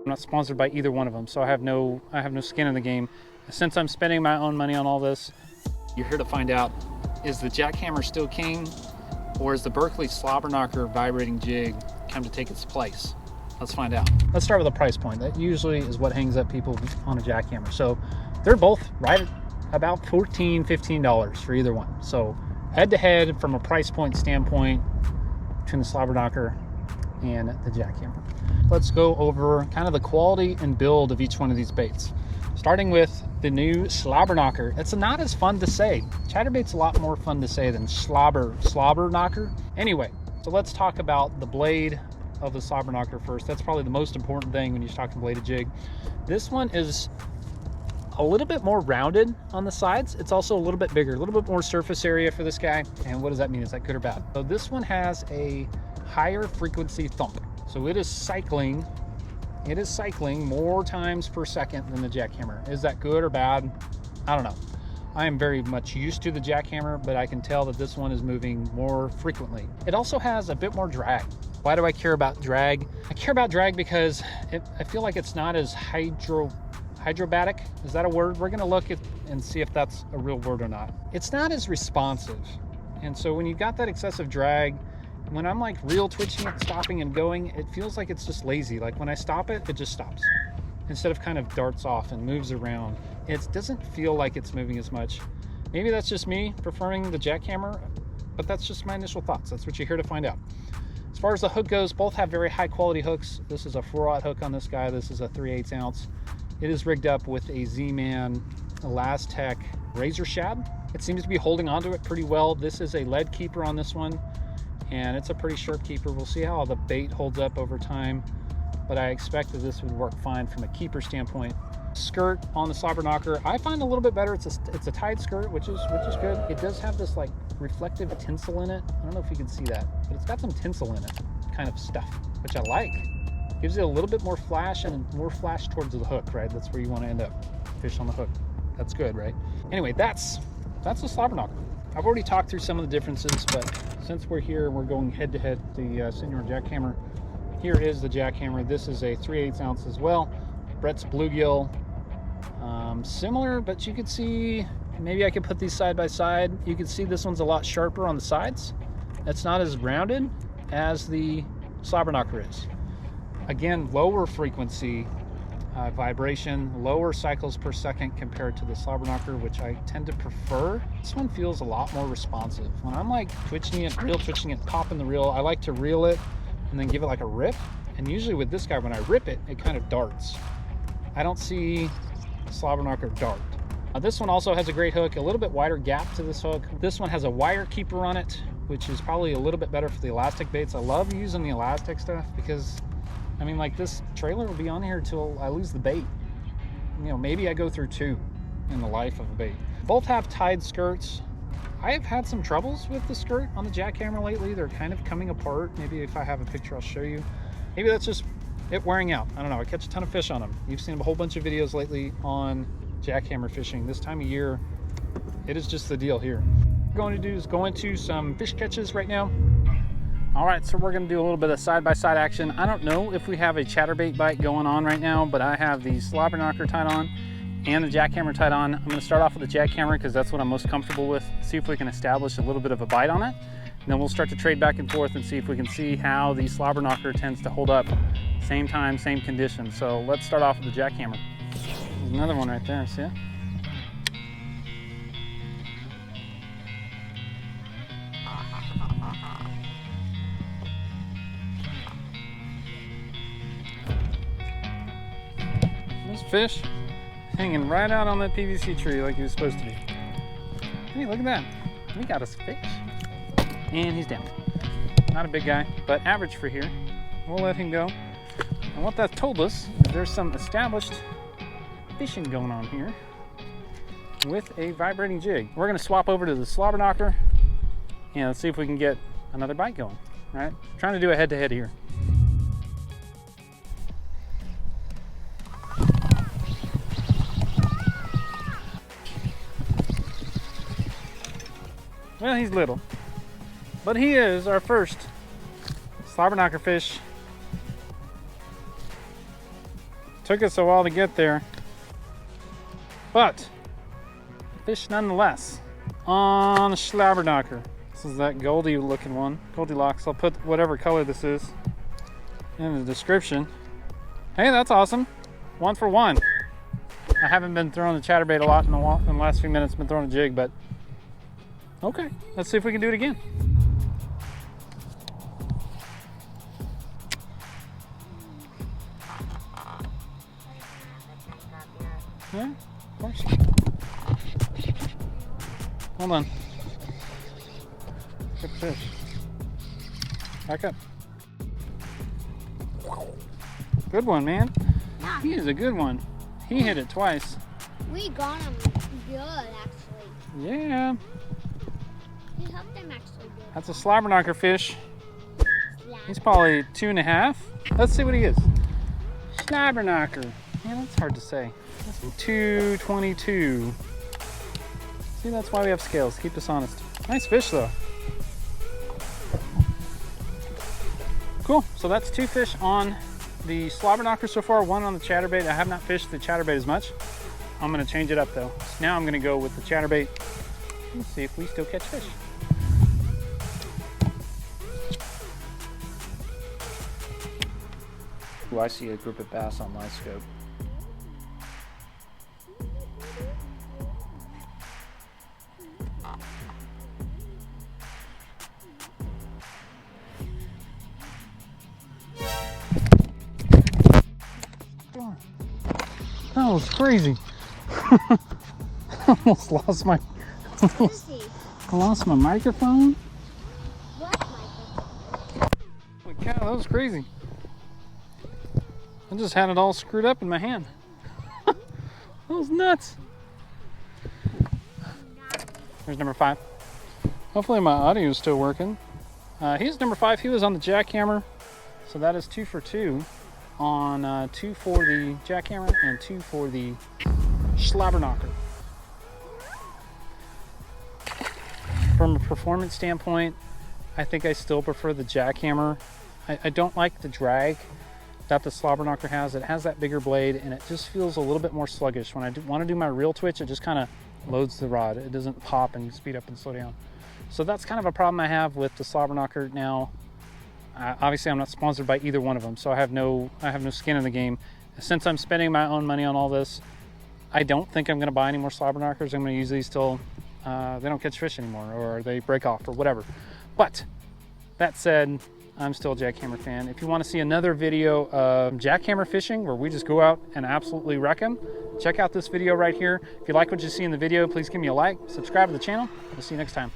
I'm not sponsored by either one of them, so I have no skin in the game. Since I'm spending my own money on all this, you're here to find out, is the Jackhammer still king, or is the Berkley Slobberknocker vibrating jig come to take its place? Let's find out. Let's start with a price point. That usually is what hangs up people on a jackhammer. So they're both right at about $14, $15 for either one. So head to head from a price point standpoint between the Slobberknocker and the jackhammer. Let's go over kind of the quality and build of each one of these baits. Starting with the new Slobberknocker. It's not as fun to say. Chatterbait's a lot more fun to say than Slobberknocker. Anyway, so let's talk about the blade of the Slobberknocker first. That's probably the most important thing when you're talking bladed jig. This one is a little bit more rounded on the sides. It's also a little bit bigger, a little bit more surface area for this guy. And what does that mean? Is that good or bad? So this one has a higher frequency thump. So it is cycling more times per second than the jackhammer. Is that good or bad? I don't know. I am very much used to the jackhammer, but I can tell that this one is moving more frequently. It also has a bit more drag. Why do I care about drag? I care about drag because I feel like it's not as hydrobatic. Is that a word? We're gonna look at and see if that's a real word or not. It's not as responsive. And so when you've got that excessive drag, when I'm like real twitching it, stopping and going, it feels like it's just lazy. Like when I stop it, it just stops. Instead of kind of darts off and moves around. It doesn't feel like it's moving as much. Maybe that's just me preferring the jackhammer, but that's just my initial thoughts. That's what you're here to find out. As far as the hook goes, both have very high quality hooks. This is a 4/0 hook on this guy. This is a 3/8 ounce. It is rigged up with a Z-Man Elastec razor shad. It seems to be holding onto it pretty well. This is a lead keeper on this one, and it's a pretty sharp keeper. We'll see how the bait holds up over time, but I expect that this would work fine from a keeper standpoint. Skirt on the Slobberknocker, I find a little bit better. It's a tied skirt, which is good. It does have this like reflective tinsel in it. I don't know if you can see that, but it's got some tinsel in it, kind of stuff, which I like. Gives it a little bit more flash and more flash towards the hook, right? That's where you want to end up, fish on the hook. That's good, right? Anyway, that's the Slobberknocker. I've already talked through some of the differences, but since we're here, we're going head to head the Senior Jackhammer. Here is the jackhammer. This is a 3/8 ounce as well. Brett's bluegill. Similar, but you could see, maybe I could put these side by side. You can see this one's a lot sharper on the sides. It's not as rounded as the Slobberknocker is. Again, lower frequency vibration, lower cycles per second compared to the Slobberknocker, which I tend to prefer. This one feels a lot more responsive. When I'm like twitching it, real twitching it, popping the reel, I like to reel it and then give it like a rip. And usually with this guy, when I rip it, it kind of darts. I don't see Slobberknocker dart. This one also has a great hook, a little bit wider gap to this hook. This one has a wire keeper on it, which is probably a little bit better for the elastic baits. I love using the elastic stuff because, I mean, like this trailer will be on here till I lose the bait. You know, maybe I go through 2 in the life of a bait. Both have tied skirts. I have had some troubles with the skirt on the jackhammer lately. They're kind of coming apart. Maybe if I have a picture, I'll show you. Maybe that's just it wearing out. I don't know. I catch a ton of fish on them. You've seen a whole bunch of videos lately on jackhammer fishing. This time of year, it is just the deal here. What we're going to do is go into some fish catches right now. All right, so we're going to do a little bit of side-by-side action. I don't know if we have a chatterbait bite going on right now, but I have the Slobberknocker tied on and the jackhammer tied on. I'm going to start off with the jackhammer because that's what I'm most comfortable with. See if we can establish a little bit of a bite on it. And then we'll start to trade back and forth and see if we can see how the Slobberknocker tends to hold up. Same time, same conditions. So let's start off with the jackhammer. There's another one right there, see it? This fish hanging right out on that PVC tree like he was supposed to be. Hey, look at that. We got us a fish. And he's down. Not a big guy, but average for here. We'll let him go. And what that told us is there's some established fishing going on here with a vibrating jig. We're going to swap over to the Slobberknocker and let's see if we can get another bite going. All right, trying to do a head-to-head here. Well, he's little, but he is our first Slobberknocker fish Took us a while to get there, but fish nonetheless on a Slobberknocker. This is that Goldie looking one, Goldilocks. I'll put whatever color this is in the description. Hey, that's awesome. 1 for 1. I haven't been throwing the chatterbait a lot in the last few minutes. Been throwing a jig, but okay. Let's see if we can do it again. Yeah, of course. Hold on. Good fish. Back up. Good one, man. Yeah. He is a good one. He hit it twice. We got him good, actually. Yeah. We hooked him actually good. That's a Slobberknocker fish. He's probably 2.5. Let's see what he is. Slobberknocker. Yeah, that's hard to say. 222. See, that's why we have scales. Keep us honest. Nice fish, though. Cool. So that's 2 fish on the Slobberknocker so far, 1 on the chatterbait. I have not fished the chatterbait as much. I'm going to change it up, though. So now I'm going to go with the chatterbait and see if we still catch fish. Ooh, I see a group of bass on my scope. That was crazy. I almost lost my microphone. What microphone? Holy cow, that was crazy. I just had it all screwed up in my hand. That was nuts. There's number 5. Hopefully my audio is still working. He's number 5. He was on the Jackhammer. So that is 2 for 2 on 2 for the Jackhammer and 2 for the Slobberknocker. From a performance standpoint, I think I still prefer the Jackhammer. I don't like the drag that the Slobberknocker has. It has that bigger blade and it just feels a little bit more sluggish. When I want to do my reel twitch, it just kind of loads the rod. It doesn't pop and speed up and slow down. So that's kind of a problem I have with the Slobberknocker now. Obviously, I'm not sponsored by either one of them, so I have no skin in the game. Since I'm spending my own money on all this, I don't think I'm going to buy any more Slobberknockers. I'm going to use these till they don't catch fish anymore or they break off or whatever. But that said, I'm still a Jackhammer fan. If you want to see another video of Jackhammer fishing where we just go out and absolutely wreck them, check out this video right here. If you like what you see in the video, please give me a like, subscribe to the channel. We'll see you next time.